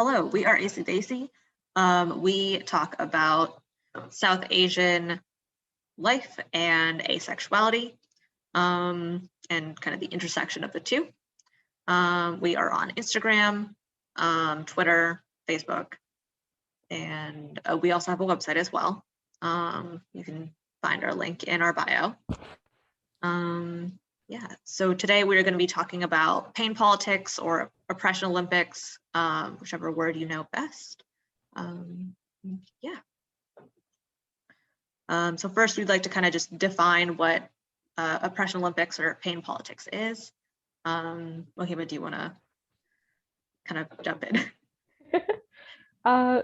Hello, we are AceyDesi. We talk about South Asian life and asexuality, and kind of the intersection of the two. We are on Instagram, Twitter, Facebook, and we also have a website as well. You can find our link in our bio. Yeah, so today we're going to be talking about pain politics or oppression Olympics, whichever word you know best. So first we'd like to kind of just define what oppression Olympics or pain politics is. Mohima, do you want to kind of jump in?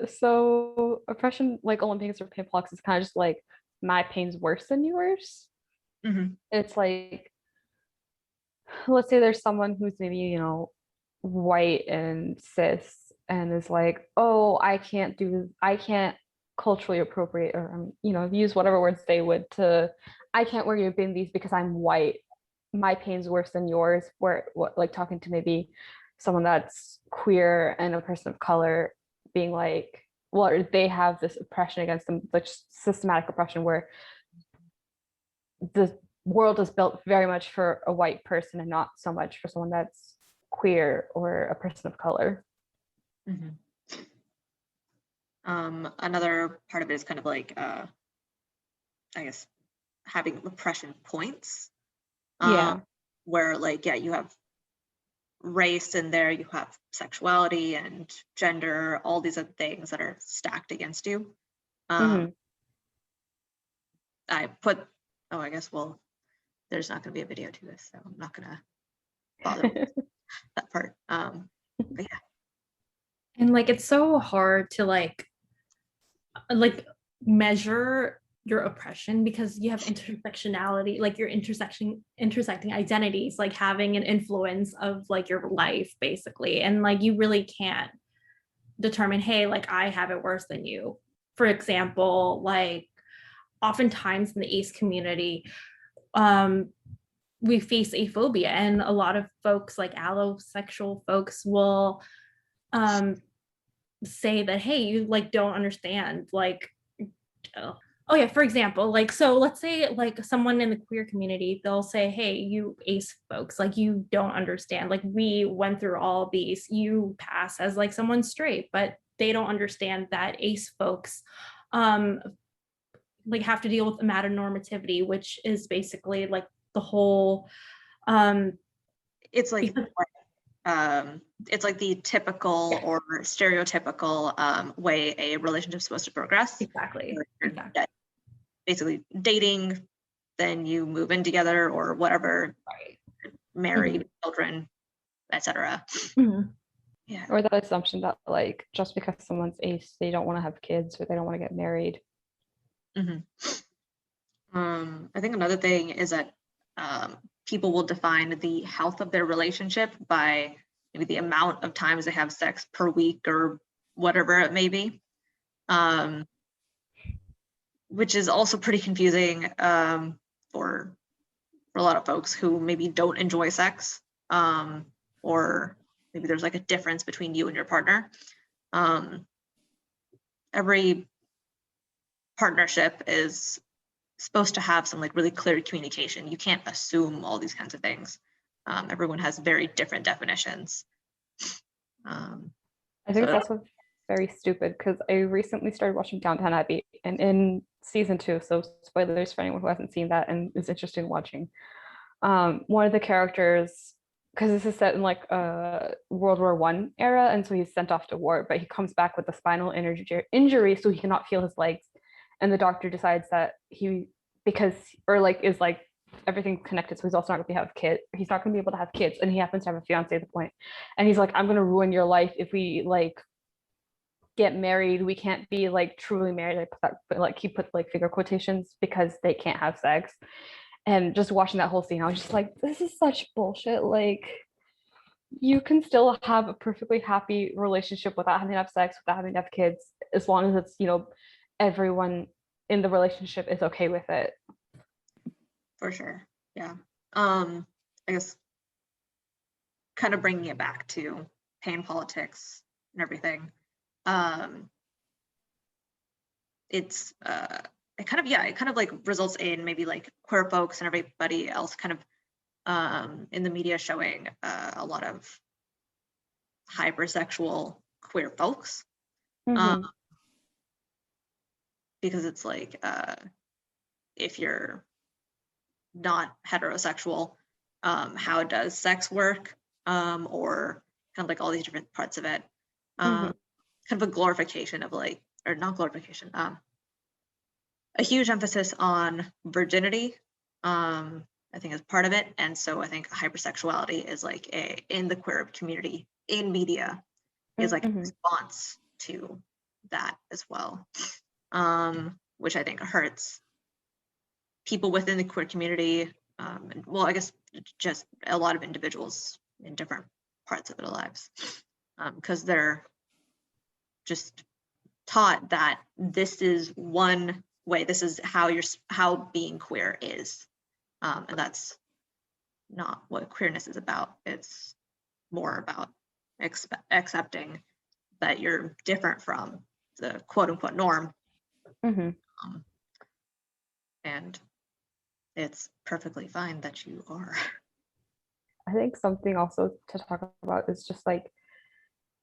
So oppression, like Olympics or pain politics, is kind of just like my pain's worse than yours. Mm-hmm. It's like, let's say there's someone who's maybe, white and cis and is like, oh, I can't culturally appropriate or, use whatever words they would I can't wear your bindis because I'm white. My pain's worse than yours. Like talking to maybe someone that's queer and a person of color being like, well, they have this oppression against them, like systematic oppression where the world is built very much for a white person and not so much for someone that's queer or a person of color. Mm-hmm. Another part of it is kind of like, I guess, having oppression points. Where like, yeah, you have race in there, you have sexuality and gender, all these other things that are stacked against you. I guess, well, there's not going to be a video to this, so I'm not going to bother with that part. But yeah. And like, it's so hard to like measure your oppression because you have intersectionality, like you're intersecting identities, like having an influence of like your life basically. And like, you really can't determine, hey, like I have it worse than you. For example, like oftentimes in the ACE community, we face aphobia, and a lot of folks, like allosexual folks, will say that, hey, you like don't understand, like, oh yeah, for example, like, so let's say like someone in the queer community, they'll say, hey, you ace folks, like you don't understand, like we went through all these, you pass as like someone straight, but they don't understand that ace folks like have to deal with amatonormativity, which is basically like the whole it's like it's like the typical or stereotypical way a relationship is supposed to progress. Exactly. Basically dating, then you move in together or whatever, right. Married, children, etc. Yeah. Or that assumption that like just because someone's ace, they don't want to have kids or they don't want to get married. I think another thing is that people will define the health of their relationship by maybe the amount of times they have sex per week or whatever it may be, which is also pretty confusing for a lot of folks who maybe don't enjoy sex, or maybe there's like a difference between you and your partner. Every partnership is supposed to have some like really clear communication. You can't assume all these kinds of things. Everyone has very different definitions. I think it's also very stupid because I recently started watching Downton Abbey, and in season 2, so spoilers for anyone who hasn't seen that and is interested in watching, one of the characters, because this is set in like World War I era, and so he's sent off to war, but he comes back with a spinal injury, so he cannot feel his legs, and the doctor decides that everything's connected, so he's also not going to have kids. He's not going to be able to have kids, and he happens to have a fiance at the point. And he's like, I'm going to ruin your life if we like get married. We can't be like truly married. I put that, but like he put like figure quotations because they can't have sex. And just watching that whole scene, I was just like, this is such bullshit. Like, you can still have a perfectly happy relationship without having to have sex, without having to have kids, as long as it's, everyone in the relationship is okay with it. For sure. Yeah. I guess kind of bringing it back to pain politics, and everything. It's it kind of like results in maybe like queer folks and everybody else kind of in the media showing a lot of hypersexual queer folks. Because it's like if you're not heterosexual, how does sex work, or kind of like all these different parts of it, kind of a glorification of like, or not glorification, a huge emphasis on virginity, I think is part of it. And so I think hypersexuality is like in the queer community in media is like a response to that as well, which I think hurts people within the queer community, and well, I guess just a lot of individuals in different parts of their lives, because they're just taught that this is one way, this is how being queer is, and that's not what queerness is about. It's more about accepting that you're different from the quote unquote norm, and it's perfectly fine that you are. I think something also to talk about is just like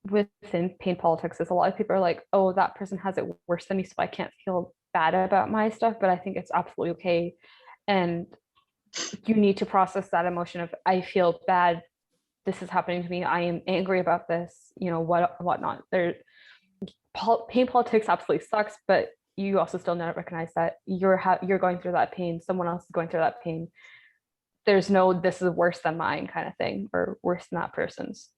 within pain politics is a lot of people are like, oh, that person has it worse than me, so I can't feel bad about my stuff. But I think it's absolutely okay, and you need to process that emotion of, I feel bad, this is happening to me, I am angry about this, you know, whatnot. Pain politics absolutely sucks, but you also still not recognize that you're going through that pain, someone else is going through that pain. There's no this is worse than mine kind of thing, or worse than that person's.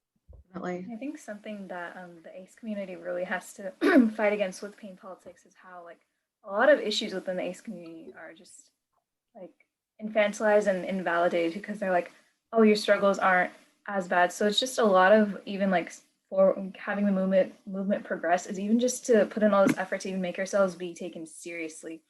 Definitely. I think something that the ACE community really has to fight against with pain politics is how like a lot of issues within the ACE community are just like infantilized and invalidated because they're like, oh, your struggles aren't as bad. So it's just a lot of even like for having the movement progress is even just to put in all this effort to even make ourselves be taken seriously.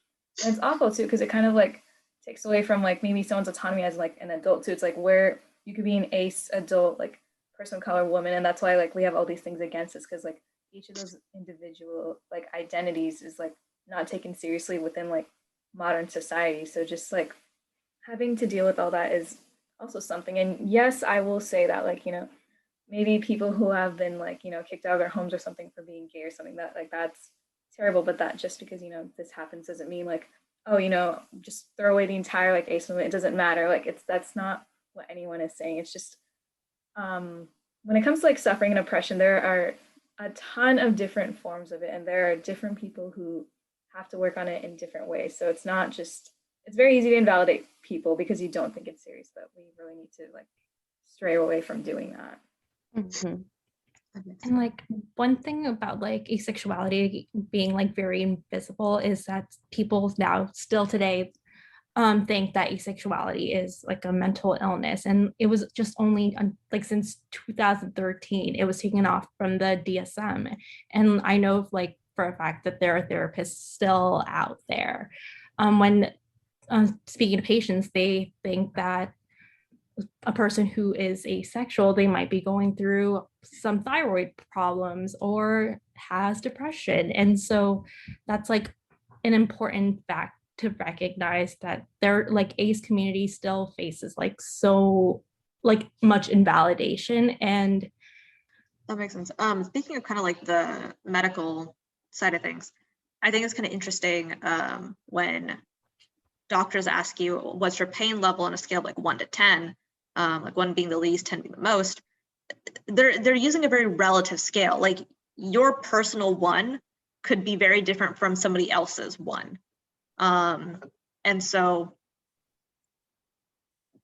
And it's awful too, because it kind of like takes away from like maybe someone's autonomy as like an adult too. It's like where you could be an ACE adult, like person of color, woman, and that's why like we have all these things against us, because like each of those individual like identities is like not taken seriously within like modern society. So just like having to deal with all that is also something. And yes, I will say that like, you know, maybe people who have been like, you know, kicked out of their homes or something for being gay or something, that like that's terrible, but that just because, you know, this happens doesn't mean like, oh, you know, just throw away the entire like ACE movement, it doesn't matter. Like that's not what anyone is saying. It's just when it comes to like suffering and oppression, there are a ton of different forms of it, and there are different people who have to work on it in different ways. So it's not just, it's very easy to invalidate people because you don't think it's serious, but we really need to like stray away from doing that. And like one thing about like asexuality being like very invisible is that people now still today think that asexuality is like a mental illness, and it was just only like since 2013 it was taken off from the DSM. And I know like for a fact that there are therapists still out there when speaking to patients, they think that a person who is asexual, they might be going through some thyroid problems or has depression. And so that's like an important fact to recognize, that their like ACE community still faces like so like much invalidation. And that makes sense. Speaking of kind of like the medical side of things, I think it's kind of interesting when doctors ask you what's your pain level on a scale of like 1 to 10, like 1 being the least, 10 being the most. They're using a very relative scale. Like your personal 1 could be very different from somebody else's 1. And so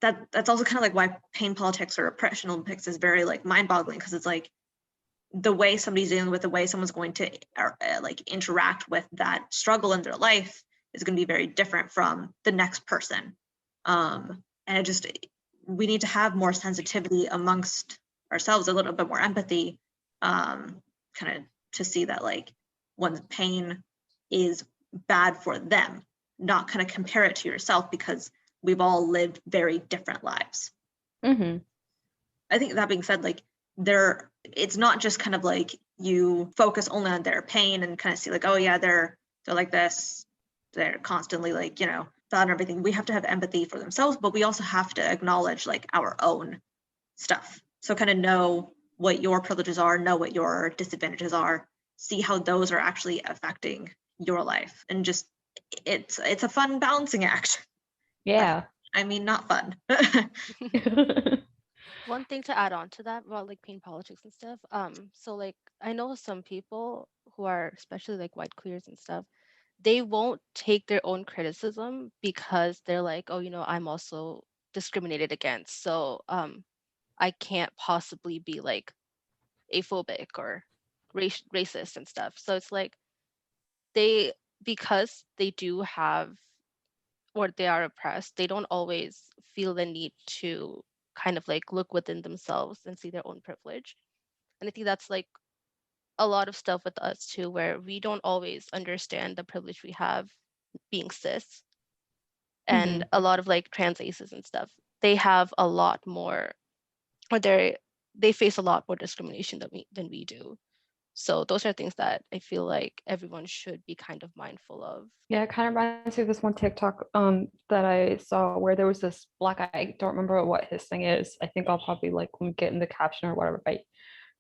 that's also kind of like why pain politics or oppression Olympics is very like mind-boggling, because it's like the way somebody's dealing with, the way someone's going to like interact with that struggle in their life is going to be very different from the next person. And it just, we need to have more sensitivity amongst ourselves, a little bit more empathy, kind of to see that like one's pain is bad for them, not kind of compare it to yourself, because we've all lived very different lives. I think that being said, like it's not just kind of like you focus only on their pain and kind of see like, oh yeah, they're like this, they're constantly like, you know, thought and everything. We have to have empathy for themselves, but we also have to acknowledge like our own stuff. So kind of know what your privileges are, know what your disadvantages are, see how those are actually affecting your life. And just, it's a fun balancing act. Yeah. I mean, not fun. One thing to add on to that about like pain politics and stuff. So like I know some people who are especially like white queers and stuff, they won't take their own criticism because they're like, oh, you know, I'm also discriminated against. So I can't possibly be like aphobic or racist and stuff. So it's like because they do have, or they are oppressed, they don't always feel the need to kind of like look within themselves and see their own privilege. And I think that's like a lot of stuff with us too, where we don't always understand the privilege we have being cis. And a lot of like trans aces and stuff, they have a lot more, or they face a lot more discrimination than we do. So those are things that I feel like everyone should be kind of mindful of. Yeah, it kind of reminds me of this one TikTok that I saw where there was this black guy. I don't remember what his thing is. I think I'll probably like link it in the caption or whatever if I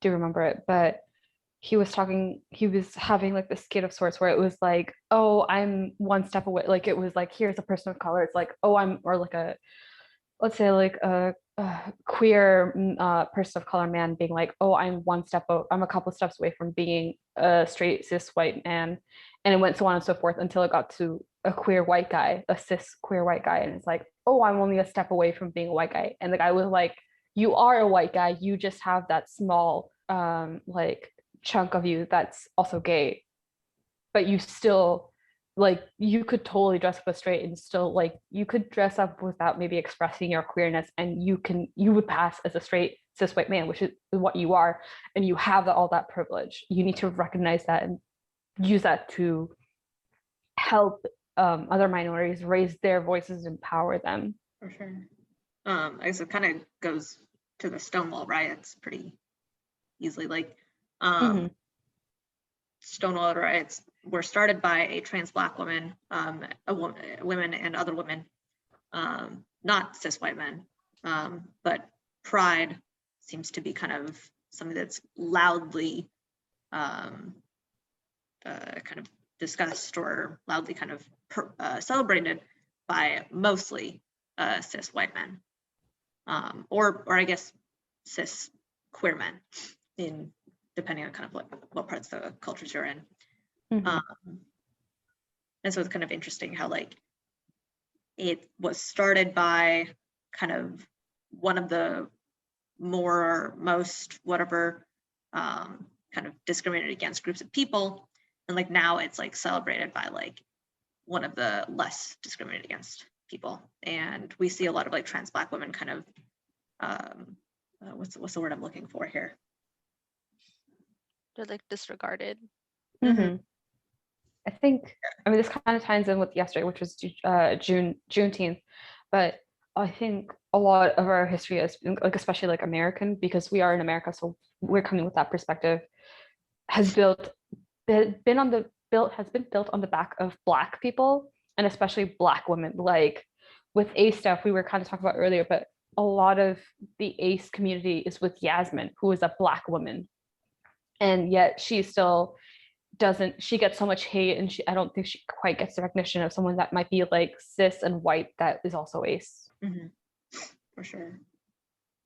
do remember it. But he was having like this skit of sorts where it was like, oh, I'm one step away. Like it was like, here's a person of color. It's like, oh, or like let's say like a queer person of color man being like, oh, I'm a couple steps away from being a straight cis white man, and it went so on and so forth until it got to a cis queer white guy, and it's like, oh, I'm only a step away from being a white guy, and the guy was like, you are a white guy, you just have that small like chunk of you that's also gay, but you still, like, you could totally dress up as straight and still, like, you could dress up without maybe expressing your queerness, and you would pass as a straight cis white man, which is what you are, and you have all that privilege. You need to recognize that and use that to help other minorities raise their voices, empower them. For sure. I guess it kind of goes to the Stonewall riots pretty easily. Like, Stonewall riots were started by a trans Black woman, women and other women, not cis white men, but pride seems to be kind of something that's loudly kind of discussed or loudly kind of celebrated by mostly cis white men, or I guess cis queer men, in depending on kind of what parts of the cultures you're in. And so it's kind of interesting how like it was started by kind of one of the most whatever kind of discriminated against groups of people, and like now it's like celebrated by like one of the less discriminated against people. And we see a lot of like trans Black women kind of what's the word I'm looking for here? They're like disregarded. I think, I mean, this kind of ties in with yesterday, which was Juneteenth, but I think a lot of our history is like, especially like American, because we are in America, so we're coming with that perspective, has been built on the back of Black people, and especially Black women. Like with ACE stuff, we were kind of talking about earlier, but a lot of the ACE community is with Yasmin, who is a Black woman, and yet she still she gets so much hate, and I don't think she quite gets the recognition of someone that might be like cis and white that is also ACE. For sure.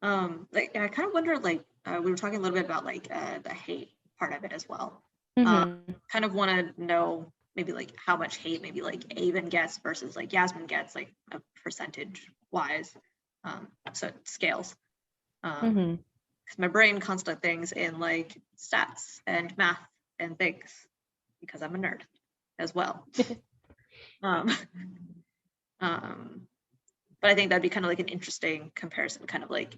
Like I kind of wonder, like we were talking a little bit about like the hate part of it as well. Kind of want to know maybe like how much hate maybe like Avon gets versus like Yasmin gets, like a percentage wise. So it scales. Because my brain constantly thinks in like stats and math and things, because I'm a nerd as well. But I think that'd be kind of like an interesting comparison, kind of like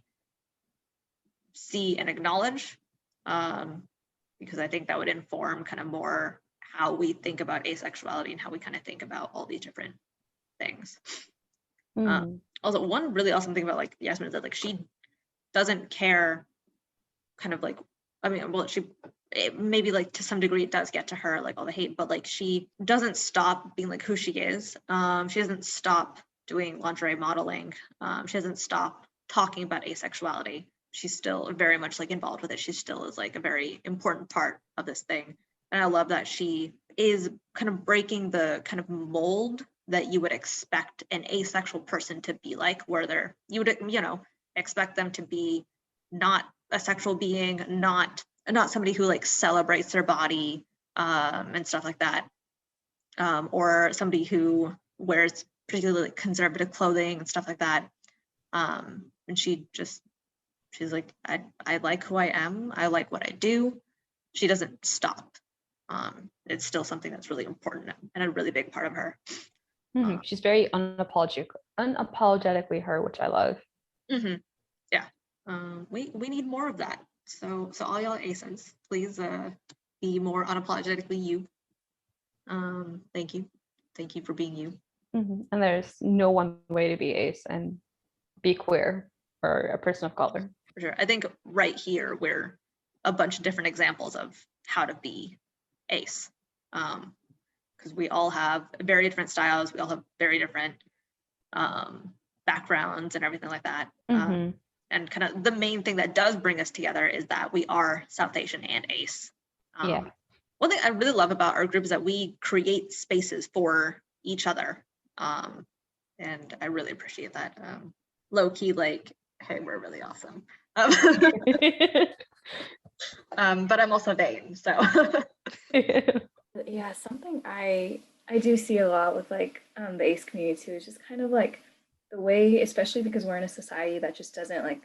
see and acknowledge, because I think that would inform kind of more how we think about asexuality and how we kind of think about all these different things. Also, one really awesome thing about like Yasmin is that like she doesn't care kind of like, I mean, well, maybe like to some degree it does get to her, like all the hate, but like she doesn't stop being like who she is. She doesn't stop doing lingerie modeling. She doesn't stop talking about asexuality. She's still very much like involved with it. She still is like a very important part of this thing. And I love that she is kind of breaking the kind of mold that you would expect an asexual person to be like, where you would, you know, expect them to be not a sexual being, not somebody who like celebrates their body and stuff like that, or somebody who wears particularly conservative clothing and stuff like that. And she's like, I like who I am. I like what I do. She doesn't stop. It's still something that's really important and a really big part of her. She's very unapologetically her, which I love. Yeah. We need more of that. So all y'all aces, please be more unapologetically you. Thank you for being you. And there's no one way to be ace and be queer or a person of color. For sure. I think right here we're a bunch of different examples of how to be ace, because we all have very different styles. We all have very different backgrounds and everything like that. And kind of the main thing that does bring us together is that we are South Asian and ace. One thing I really love about our group is that we create spaces for each other. And I really appreciate that. Low key, like, hey, we're really awesome. But I'm also vain, so. Yeah, something I do see a lot with like the ace community too is just kind of like the way, especially because we're in a society that just doesn't like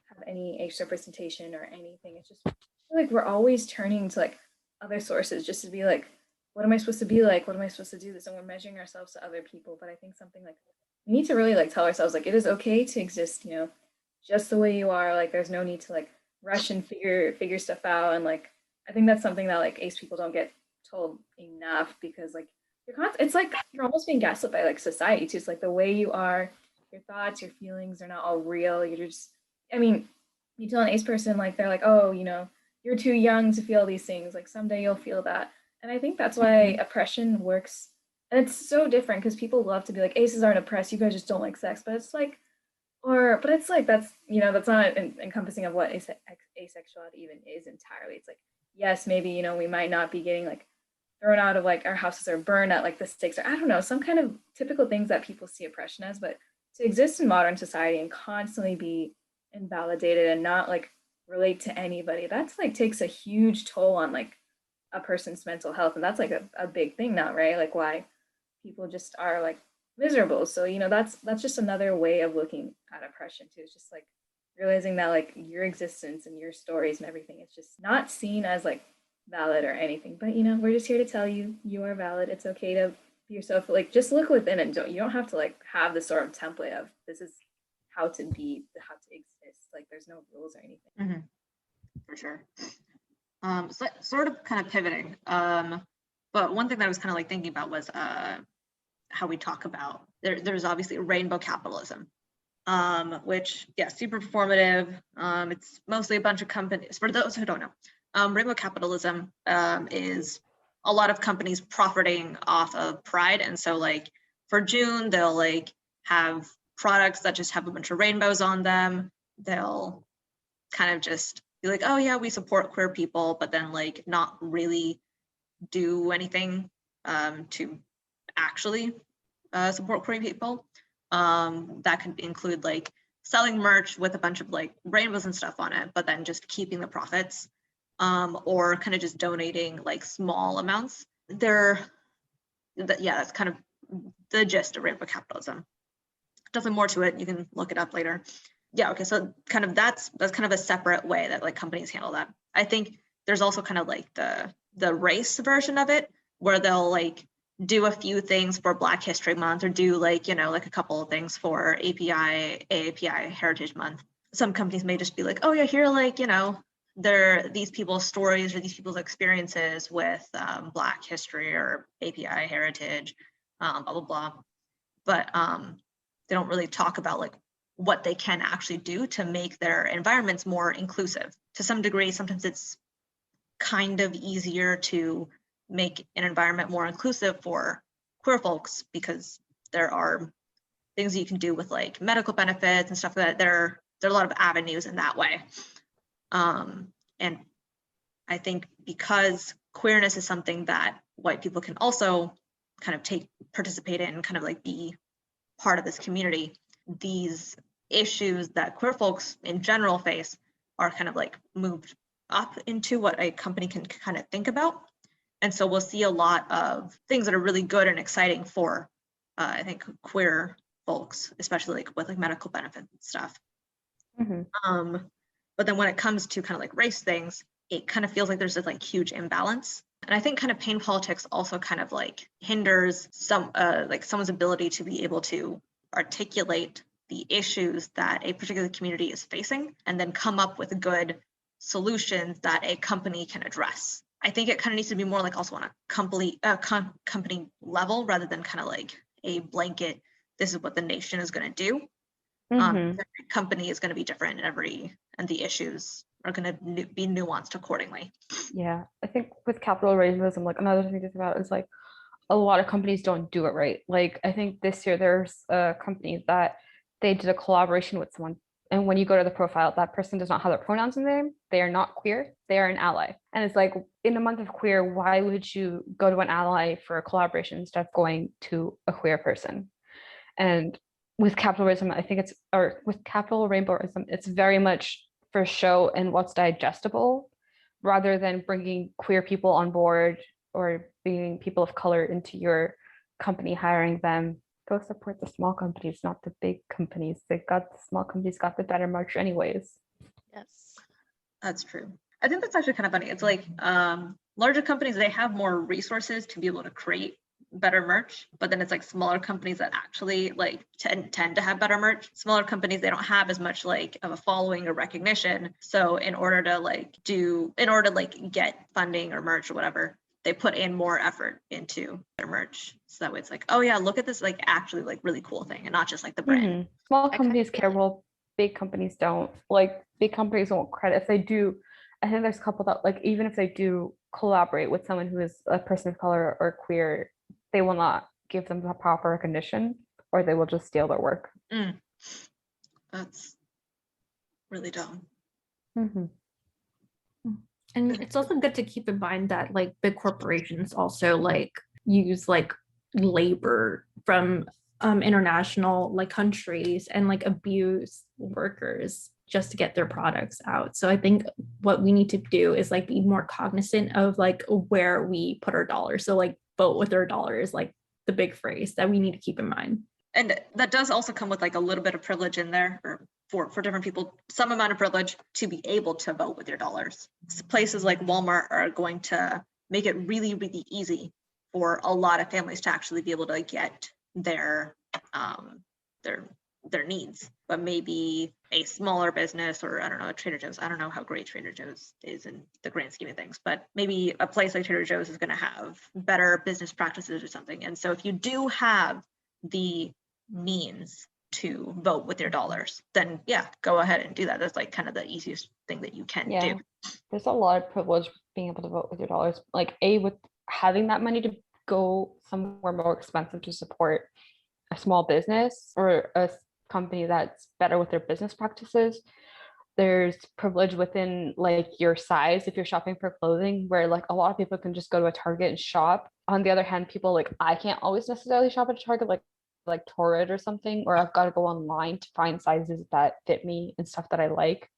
have any ace representation or anything. It's just I feel like we're always turning to like other sources just to be like, what am I supposed to be like? What am I supposed to do this? And we're measuring ourselves to other people. But I think something like we need to really like tell ourselves like it is okay to exist, you know, just the way you are. Like there's no need to like rush and figure stuff out. And like I think that's something that like ace people don't get told enough, because like it's like you're almost being gaslit by like society too. It's like the way you are, your thoughts, your feelings are not all real. You're just, I mean, you tell an ace person like they're like, oh, you know, you're too young to feel these things. Like someday you'll feel that. And I think that's why oppression works. And it's so different because people love to be like, aces aren't oppressed. You guys just don't like sex. But it's like, but it's like, that's, you know, that's not encompassing of what asexuality even is entirely. It's like, yes, maybe, you know, we might not be getting like thrown out of like our houses or burned at like the stakes, or I don't know, some kind of typical things that people see oppression as. But to exist in modern society and constantly be invalidated and not like relate to anybody, that's like takes a huge toll on like a person's mental health. And that's like a big thing now, right? Like why people just are like miserable. So, you know, that's just another way of looking at oppression too. It's just like realizing that like your existence and your stories and everything, it's just not seen as like valid or anything. But you know, we're just here to tell you you are valid. It's okay to be yourself. Like just look within and you don't have to like have this sort of template of this is how to be, how to exist. Like there's no rules or anything. For sure. So sort of kind of pivoting. But one thing that I was kind of like thinking about was how we talk about there's obviously rainbow capitalism, which super performative. It's mostly a bunch of companies. For those who don't know, rainbow capitalism is a lot of companies profiting off of pride. And so like for June, they'll like have products that just have a bunch of rainbows on them. They'll kind of just be like, oh yeah, we support queer people, but then like not really do anything to actually support queer people. That could include like selling merch with a bunch of like rainbows and stuff on it, but then just keeping the profits, or kind of just donating like small amounts. That's kind of the gist of rainbow capitalism. Nothing more to it. You can look it up later. Yeah, okay, so kind of that's kind of a separate way that like companies handle that. I think there's also kind of like the race version of it, where they'll like do a few things for Black History Month, or do like, you know, like a couple of things for AAPI Heritage Month. Some companies may just be like, oh yeah, here, like, you know, these people's stories or these people's experiences with Black history or API heritage, blah, blah, blah. But they don't really talk about like what they can actually do to make their environments more inclusive. To some degree, sometimes it's kind of easier to make an environment more inclusive for queer folks, because there are things you can do with like medical benefits and stuff like that. There are a lot of avenues in that way. And I think because queerness is something that white people can also kind of participate in, kind of like be part of this community, these issues that queer folks in general face are kind of like moved up into what a company can kind of think about. And so we'll see a lot of things that are really good and exciting for, I think, queer folks, especially like with like medical benefits and stuff. But then when it comes to kind of like race things, it kind of feels like there's this like huge imbalance. And I think kind of pain politics also kind of like hinders some like someone's ability to be able to articulate the issues that a particular community is facing and then come up with good solutions that a company can address. I think it kind of needs to be more like also on a company level rather than kind of like a blanket, this is what the nation is going to do. Every company is going to be different, and the issues are going to be nuanced accordingly. Yeah, I think with capital racism, like another thing to think about is like a lot of companies don't do it right. Like I think this year there's a company that they did a collaboration with someone, and when you go to the profile, that person does not have their pronouns in there. They are not queer. They are an ally. And it's like, in the month of queer, why would you go to an ally for a collaboration instead of going to a queer person? And with capitalism, I think with capital rainbowism, it's very much for show and what's digestible, rather than bringing queer people on board or bringing people of color into your company, hiring them. Go support the small companies, not the big companies. The small companies got the better march anyways. Yes. That's true. I think that's actually kind of funny. It's like larger companies, they have more resources to be able to create better merch, but then it's like smaller companies that actually like tend to have better merch. Smaller companies, they don't have as much like of a following or recognition. So in order to get funding or merch or whatever, they put in more effort into their merch. So that way it's like, oh yeah, look at this like actually like really cool thing and not just like the brand. Small companies care, well, big companies don't. Like big companies won't credit. If they do, I think there's a couple that like, even if they do collaborate with someone who is a person of color or queer, they will not give them the proper recognition, or they will just steal their work. That's really dumb. And it's also good to keep in mind that like big corporations also like use like labor from international like countries and like abuse workers just to get their products out. So I think what we need to do is like be more cognizant of like where we put our dollars. So like vote with our dollars, like the big phrase that we need to keep in mind. And that does also come with like a little bit of privilege in there, or for different people, some amount of privilege to be able to vote with your dollars. Places like Walmart are going to make it really, really easy for a lot of families to actually be able to get their needs. But maybe a smaller business, or I don't know, a Trader Joe's. I don't know how great Trader Joe's is in the grand scheme of things, but maybe a place like Trader Joe's is going to have better business practices or something. And so if you do have the means to vote with your dollars, then yeah, go ahead and do that. That's like kind of the easiest thing that you can do. There's a lot of privilege being able to vote with your dollars. Like with having that money to go somewhere more expensive to support a small business or a company that's better with their business practices. There's privilege within like your size if you're shopping for clothing, where like a lot of people can just go to a Target and shop. On the other hand, people like, I can't always necessarily shop at a Target like Torrid or something, or I've got to go online to find sizes that fit me and stuff that I like.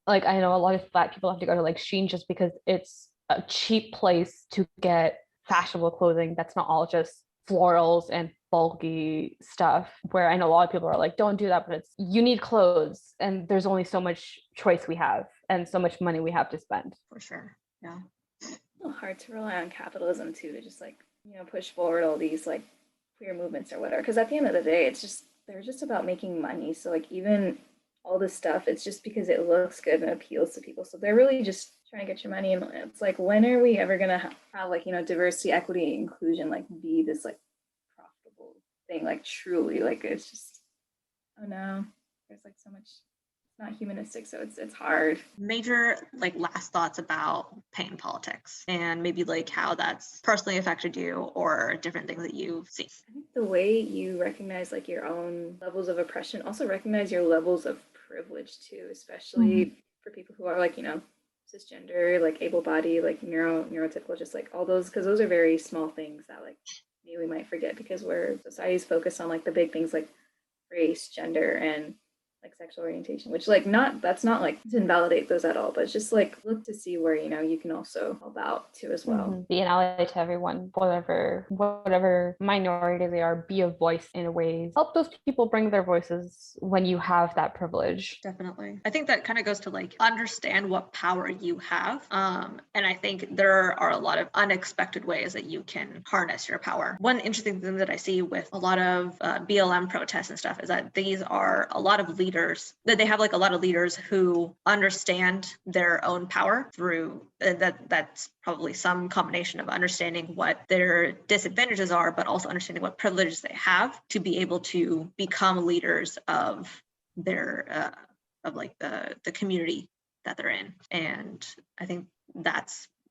Like I know a lot of Black people have to go to like Shein just because it's a cheap place to get fashionable clothing that's not all just florals and bulky stuff, where I know a lot of people are like, don't do that, but you need clothes and there's only so much choice we have and so much money we have to spend. For sure. Yeah. It's hard to rely on capitalism too to just like, push forward all these like queer movements or whatever, because at the end of the day they're just about making money. So like even all this stuff, it's just because it looks good and appeals to people. So they're really just trying to get your money. And it's like, when are we ever gonna have like diversity, equity, inclusion like be this like profitable thing, like truly, like it's just, oh no, there's like so much not humanistic, so it's hard. Major like last thoughts about pain politics and maybe like how that's personally affected you or different things that you've seen. I think the way you recognize like your own levels of oppression, also recognize your levels of privilege too, especially for people who are like, cisgender, like able-bodied, like neurotypical, just like all those, because those are very small things that like maybe we might forget because society's focused on like the big things like race, gender, and like sexual orientation, which like that's not like to invalidate those at all, but it's just like look to see where you can also help out too as well. Be an ally to everyone, whatever minority they are. Be a voice in ways. Help those people bring their voices when you have that privilege. Definitely. I think that kind of goes to like understand what power you have. And I think there are a lot of unexpected ways that you can harness your power. One interesting thing that I see with a lot of BLM protests and stuff is that these are a lot of leaders, that they have like a lot of leaders who understand their own power through that's probably some combination of understanding what their disadvantages are, but also understanding what privileges they have to be able to become leaders of their of like the community that they're in. And I think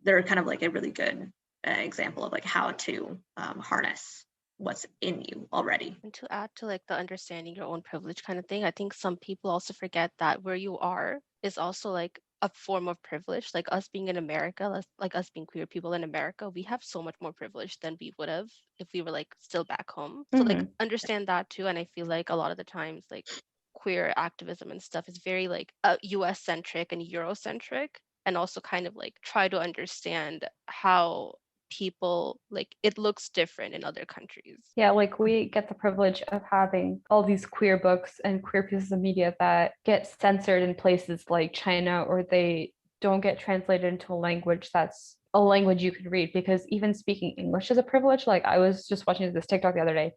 they're kind of like a really good example of like how to harness what's in you already. And to add to like the understanding your own privilege kind of thing, I think some people also forget that where you are is also like a form of privilege. Like us being in America, like us being queer people in America, we have so much more privilege than we would have if we were like still back home. So like understand that too. And I feel like a lot of the times like queer activism and stuff is very like US centric and Eurocentric, and also kind of like try to understand how people like it looks different in other countries. Yeah, like we get the privilege of having all these queer books and queer pieces of media that get censored in places like China, or they don't get translated into a language that's a language you could read, because even speaking English is a privilege. Like I was just watching this TikTok the other day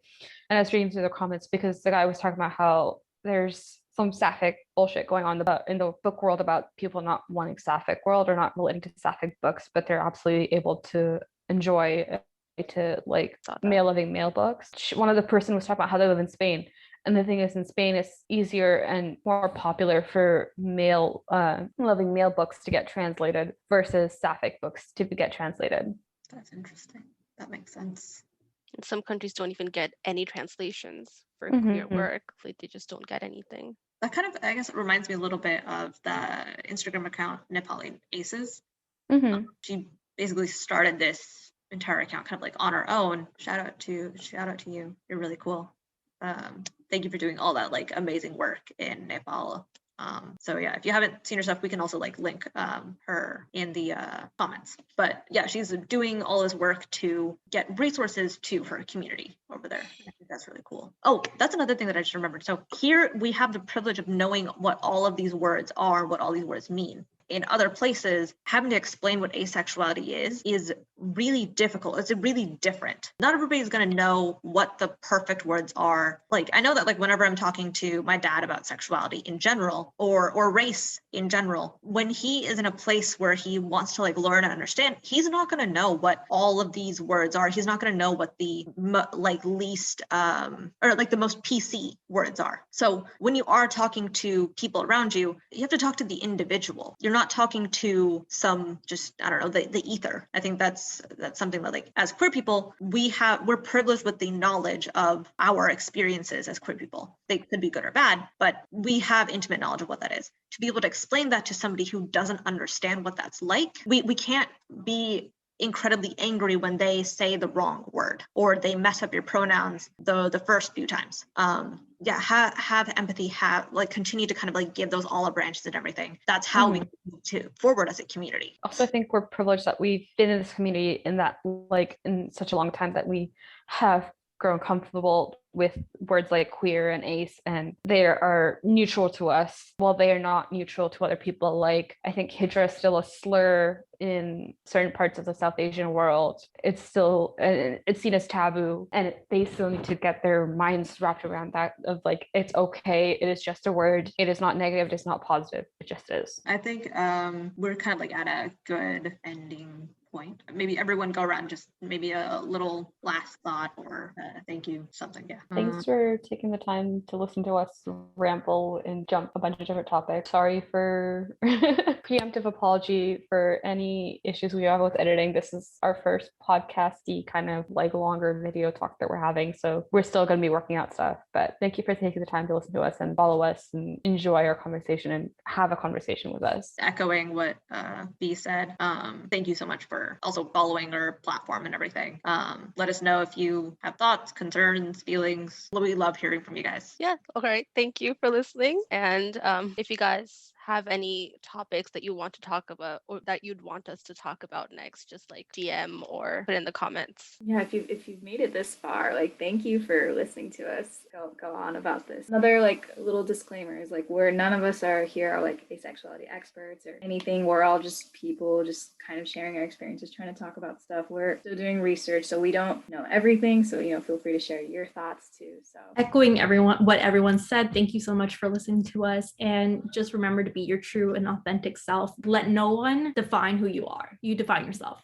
and I was reading through the comments because the guy was talking about how there's some sapphic bullshit going on in the book world about people not wanting sapphic world or not relating to sapphic books, but they're absolutely able to enjoy to like male living male books. One of the person was talking about how they live in Spain, and the thing is in Spain it's easier and more popular for male living male books to get translated versus sapphic books to get translated. That's interesting. That makes sense. And some countries don't even get any translations for queer work. Like they just don't get anything. That kind of, I guess, it reminds me a little bit of the Instagram account Nepali Aces. She basically started this entire account kind of like on her own. Shout out to you. You're really cool. Thank you for doing all that like amazing work in Nepal. So yeah, if you haven't seen her stuff, we can also like link her in the comments. But yeah, she's doing all this work to get resources to her community over there. I think that's really cool. Oh, that's another thing that I just remembered. So here we have the privilege of knowing what all of these words are, what all these words mean. In other places, having to explain what asexuality is really difficult. It's really different. Not everybody's going to know what the perfect words are. Like, I know that like whenever I'm talking to my dad about sexuality in general or race in general, when he is in a place where he wants to like learn and understand, he's not going to know what all of these words are. He's not going to know what the like least or like the most PC words are. So when you are talking to people around you, you have to talk to the individual. You're not talking to some just, I don't know, the ether. I think that's something that like as queer people, we're privileged with the knowledge of our experiences as queer people. They could be good or bad, but we have intimate knowledge of what that is. To be able to explain that to somebody who doesn't understand what that's like, we can't be incredibly angry when they say the wrong word or they mess up your pronouns the first few times. Have empathy, continue to kind of like give those olive branches and everything. That's how we move to forward as a community. Also, I think we're privileged that we've been in this community in such a long time that we have grown comfortable with words like queer and ace, and they are neutral to us while they are not neutral to other people. Like I think hijra is still a slur in certain parts of the South Asian world. It's seen as taboo, and they still need to get their minds wrapped around that of like, it's okay, it is just a word, it is not negative, it's not positive, it just is. I think we're kind of like at a good ending point. Maybe everyone go around, just maybe a little last thought or thank you, something. Yeah. Thanks for taking the time to listen to us ramble and jump a bunch of different topics. Sorry for preemptive apology for any issues we have with editing. This is our first podcasty kind of like longer video talk that we're having. So we're still going to be working out stuff, but thank you for taking the time to listen to us and follow us and enjoy our conversation and have a conversation with us. Echoing what B said, thank you so much for also following our platform and everything. Let us know if you have thoughts, concerns, feelings. We love hearing from you guys. Yeah. Okay. Thank you for listening. And if you guys have any topics that you want to talk about or that you'd want us to talk about next, just like DM or put in the comments. Yeah, if you've made it this far, like thank you for listening to us go on about this. Another like little disclaimer is like none of us are here are like asexuality experts or anything. We're all just people just kind of sharing our experiences, trying to talk about stuff. We're still doing research, so we don't know everything. So feel free to share your thoughts too. So Echoing what everyone said, thank you so much for listening to us, and just remember to be your true and authentic self. Let no one define who you are. You define yourself.